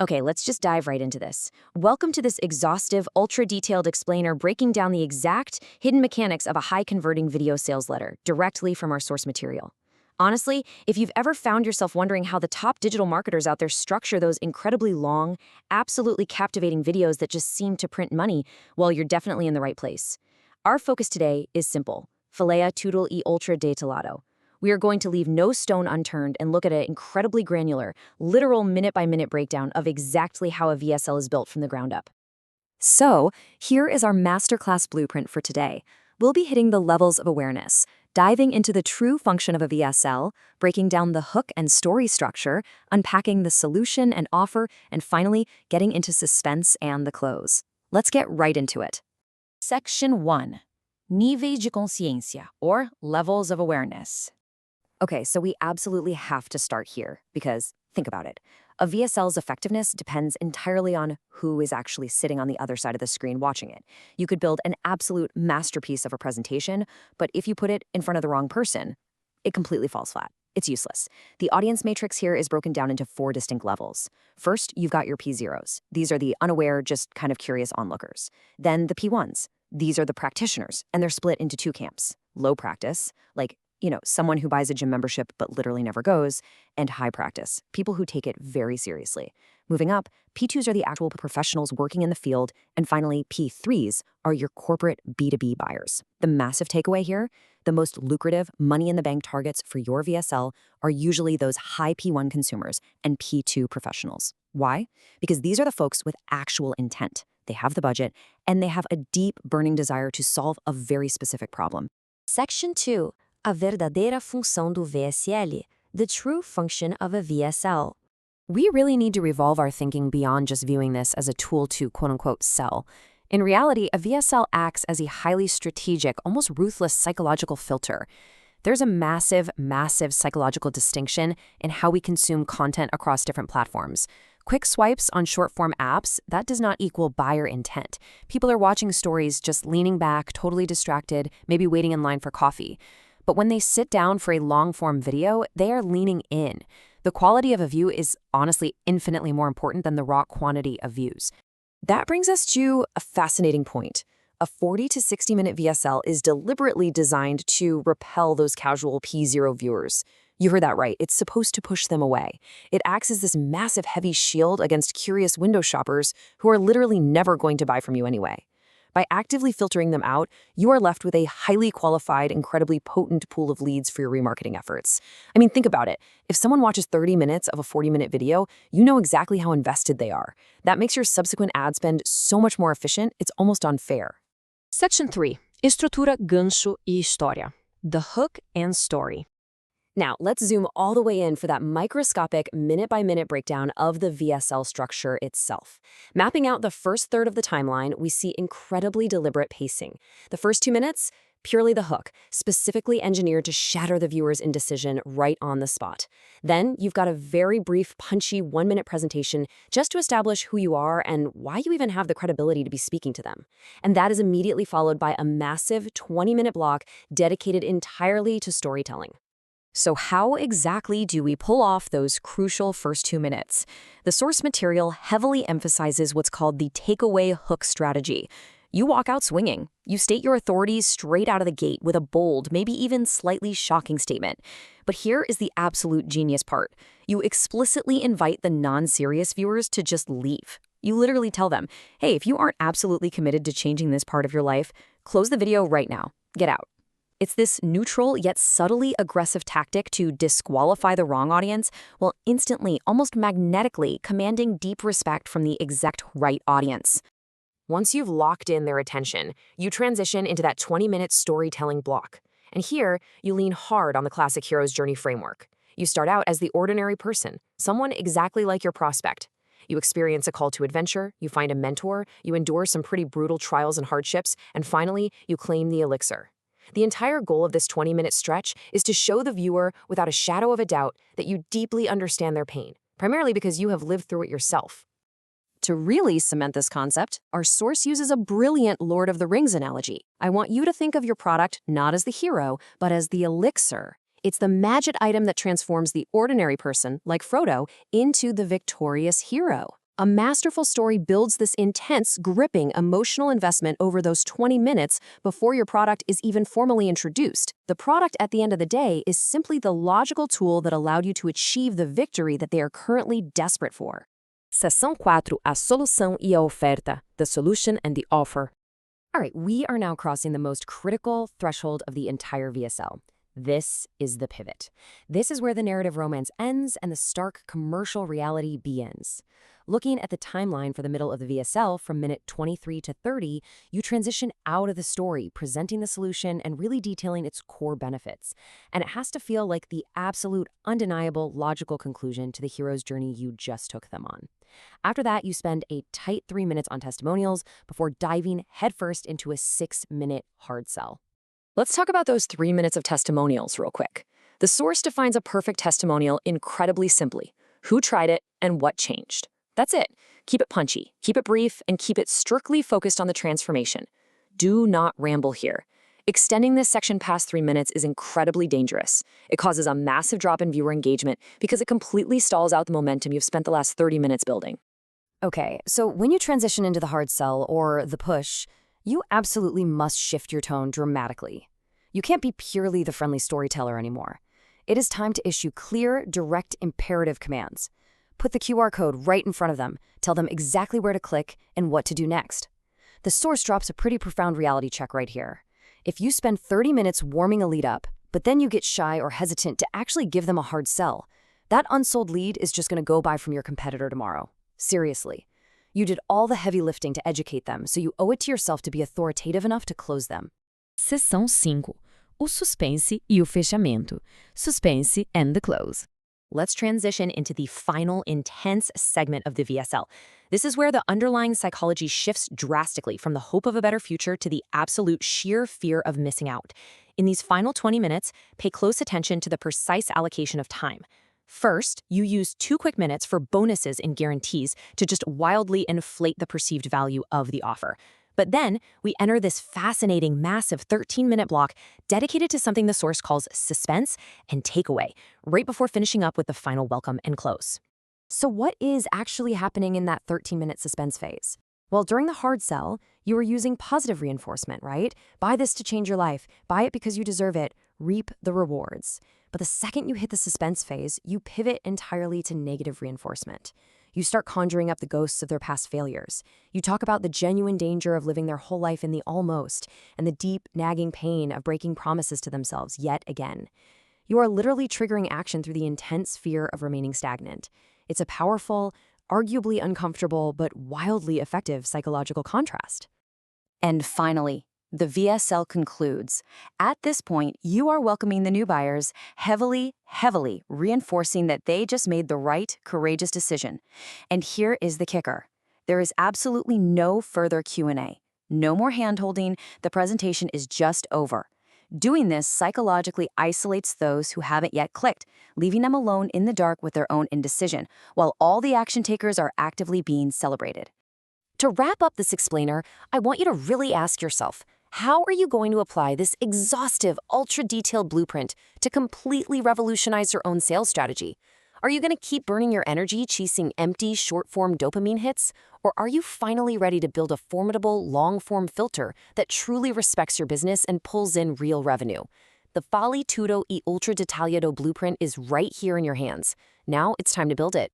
Okay, let's just dive right into this. Welcome to this exhaustive, ultra-detailed explainer breaking down the exact hidden mechanics of a high-converting video sales letter directly from our source material. Honestly, if you've ever found yourself wondering how the top digital marketers out there structure those incredibly long, absolutely captivating videos that just seem to print money, well, you're definitely in the right place. Our focus today is simple: Philea Tudel e Ultra de Talato. We are going to leave no stone unturned and look at an incredibly granular, literal minute-by-minute breakdown of exactly how a VSL is built from the ground up. So, here is our masterclass blueprint for today. We'll be hitting the levels of awareness, diving into the true function of a VSL, breaking down the hook and story structure, unpacking the solution and offer, and finally, getting into suspense and the close. Let's get right into it. Section 1. Níveis de consciência, or levels of awareness. Okay, so we absolutely have to start here because, think about it, a VSL's effectiveness depends entirely on who is actually sitting on the other side of the screen watching it. You could build an absolute masterpiece of a presentation, but if you put it in front of the wrong person, it completely falls flat. It's useless. The audience matrix here is broken down into 4 distinct levels. First, you've got your P0s. These are the unaware, just kind of curious onlookers. Then the P1s. These are the practitioners, and they're split into 2 camps. Low practice, like someone who buys a gym membership but literally never goes, and high practice, people who take it very seriously. Moving up, P2s are the actual professionals working in the field, and finally, P3s are your corporate B2B buyers. The massive takeaway here, the most lucrative money-in-the-bank targets for your VSL are usually those high P1 consumers and P2 professionals. Why? Because these are the folks with actual intent. They have the budget, and they have a deep, burning desire to solve a very specific problem. Section 2. A verdadeira função do VSL, the true function of a VSL. We really need to revolve our thinking beyond just viewing this as a tool to quote-unquote sell. In reality, a VSL acts as a highly strategic, almost ruthless psychological filter. There's a massive, massive psychological distinction in how we consume content across different platforms. Quick swipes on short-form apps, that does not equal buyer intent. People are watching stories just leaning back, totally distracted, maybe waiting in line for coffee. But when they sit down for a long-form video, they are leaning in. The quality of a view is honestly infinitely more important than the raw quantity of views. That brings us to a fascinating point. A 40 to 60-minute VSL is deliberately designed to repel those casual P0 viewers. You heard that right. It's supposed to push them away. It acts as this massive heavy shield against curious window shoppers who are literally never going to buy from you anyway. By actively filtering them out, you are left with a highly qualified, incredibly potent pool of leads for your remarketing efforts. I mean, think about it. If someone watches 30 minutes of a 40-minute video, you know exactly how invested they are. That makes your subsequent ad spend so much more efficient, it's almost unfair. Section 3. Estrutura, gancho e história. The hook and story. Now, let's zoom all the way in for that microscopic minute-by-minute breakdown of the VSL structure itself. Mapping out the first third of the timeline, we see incredibly deliberate pacing. The first 2 minutes, purely the hook, specifically engineered to shatter the viewer's indecision right on the spot. Then, you've got a very brief, punchy 1-minute presentation just to establish who you are and why you even have the credibility to be speaking to them. And that is immediately followed by a massive 20-minute block dedicated entirely to storytelling. So how exactly do we pull off those crucial first 2 minutes? The source material heavily emphasizes what's called the takeaway hook strategy. You walk out swinging. You state your authorities straight out of the gate with a bold, maybe even slightly shocking statement. But here is the absolute genius part. You explicitly invite the non-serious viewers to just leave. You literally tell them, hey, if you aren't absolutely committed to changing this part of your life, close the video right now. Get out. It's this neutral yet subtly aggressive tactic to disqualify the wrong audience while instantly, almost magnetically, commanding deep respect from the exact right audience. Once you've locked in their attention, you transition into that 20-minute storytelling block. And here, you lean hard on the classic hero's journey framework. You start out as the ordinary person, someone exactly like your prospect. You experience a call to adventure, you find a mentor, you endure some pretty brutal trials and hardships, and finally, you claim the elixir. The entire goal of this 20-minute stretch is to show the viewer, without a shadow of a doubt, that you deeply understand their pain, primarily because you have lived through it yourself. To really cement this concept, our source uses a brilliant Lord of the Rings analogy. I want you to think of your product not as the hero, but as the elixir. It's the magic item that transforms the ordinary person, like Frodo, into the victorious hero. A masterful story builds this intense, gripping emotional investment over those 20 minutes before your product is even formally introduced. The product at the end of the day is simply the logical tool that allowed you to achieve the victory that they are currently desperate for. Seção 4. A solução e a oferta. The solution and the offer. All right, we are now crossing the most critical threshold of the entire VSL. This is the pivot. This is where the narrative romance ends and the stark commercial reality begins. Looking at the timeline for the middle of the VSL from minute 23 to 30, you transition out of the story, presenting the solution and really detailing its core benefits. And it has to feel like the absolute, undeniable, logical conclusion to the hero's journey you just took them on. After that, you spend a tight 3 minutes on testimonials before diving headfirst into a 6-minute hard sell. Let's talk about those 3 minutes of testimonials real quick. The source defines a perfect testimonial incredibly simply: who tried it and what changed. That's it. Keep it punchy, keep it brief, and keep it strictly focused on the transformation. Do not ramble here. Extending this section past 3 minutes is incredibly dangerous. It causes a massive drop in viewer engagement because it completely stalls out the momentum you've spent the last 30 minutes building. Okay, so when you transition into the hard sell or the push, you absolutely must shift your tone dramatically. You can't be purely the friendly storyteller anymore. It is time to issue clear, direct, imperative commands. Put the QR code right in front of them, tell them exactly where to click and what to do next. The source drops a pretty profound reality check right here. If you spend 30 minutes warming a lead up, but then you get shy or hesitant to actually give them a hard sell, that unsold lead is just going to go buy from your competitor tomorrow. Seriously. You did all the heavy lifting to educate them, so you owe it to yourself to be authoritative enough to close them. Seção 5. O suspense e o fechamento. Suspense and the close. Let's transition into the final intense segment of the VSL. This is where the underlying psychology shifts drastically from the hope of a better future to the absolute sheer fear of missing out. In these final 20 minutes, pay close attention to the precise allocation of time. First, you use 2 quick minutes for bonuses and guarantees to just wildly inflate the perceived value of the offer. But then, we enter this fascinating, massive 13-minute block dedicated to something the source calls suspense and takeaway, right before finishing up with the final welcome and close. So what is actually happening in that 13-minute suspense phase? Well, during the hard sell, you are using positive reinforcement, right? Buy this to change your life. Buy it because you deserve it. Reap the rewards. But the second you hit the suspense phase, you pivot entirely to negative reinforcement. You start conjuring up the ghosts of their past failures. You talk about the genuine danger of living their whole life in the almost, and the deep, nagging pain of breaking promises to themselves yet again. You are literally triggering action through the intense fear of remaining stagnant. It's a powerful, arguably uncomfortable, but wildly effective psychological contrast. And finally, the VSL concludes. At this point, you are welcoming the new buyers, heavily reinforcing that they just made the right, courageous decision. And here is the kicker. There is absolutely no further Q&A. No more hand-holding. The presentation is just over. Doing this psychologically isolates those who haven't yet clicked, leaving them alone in the dark with their own indecision, while all the action takers are actively being celebrated. To wrap up this explainer, I want you to really ask yourself, how are you going to apply this exhaustive, ultra-detailed blueprint to completely revolutionize your own sales strategy? Are you going to keep burning your energy chasing empty, short-form dopamine hits? Or are you finally ready to build a formidable, long-form filter that truly respects your business and pulls in real revenue? The Fali Tutto e Ultra Dettagliato blueprint is right here in your hands. Now it's time to build it.